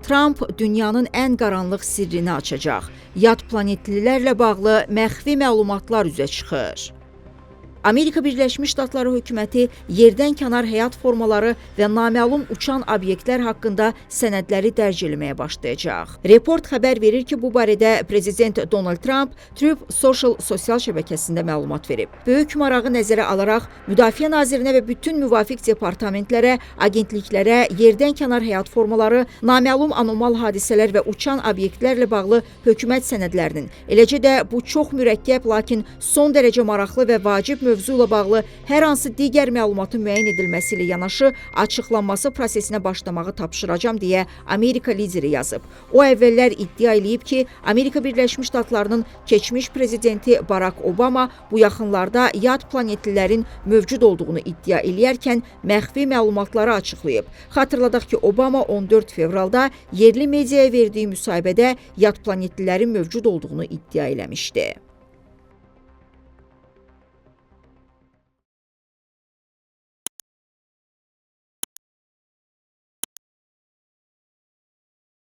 Trump dünyanın ən qaranlıq sirrini açacaq. Yad planetlilərlə bağlı məxfi məlumatlar üzə çıxır. Amerika Birləşmiş Ştatları hökuməti yerdən kənar həyat formaları və naməlum uçan obyektlər haqqında sənədləri dərc etməyə başlayacaq. Report xəbər verir ki, bu barədə Prezident Donald Trump Truth Social sosial şəbəkəsində məlumat verib. Böyük marağı nəzərə alaraq Müdafiə Nazirinə və bütün müvafiq departamentlərə, agentliklərə yerdən kənar həyat formaları, naməlum anormal hadisələr və uçan obyektlərlə bağlı hökumət sənədlərinin, eləcə də bu çox mürəkkəb, lakin son dərəcə maraqlı və vacib mövzu ilə bağlı hər hansı digər məlumatın müəyyən edilməsi ilə yanaşı açıqlanması prosesinə başlamağı tapşıracam deyə Amerika lideri yazıb. O əvvəllər iddia eləyib ki, Amerika Birləşmiş Ştatlarının keçmiş prezidenti Barack Obama bu yaxınlarda yad planetlilərin mövcud olduğunu iddia eləyərkən məxfi məlumatları açıqlayıb. Xatırladaq ki, Obama 14 fevralda yerli mediaya verdiyi müsahibədə yad planetlilərin mövcud olduğunu iddia eləmişdi.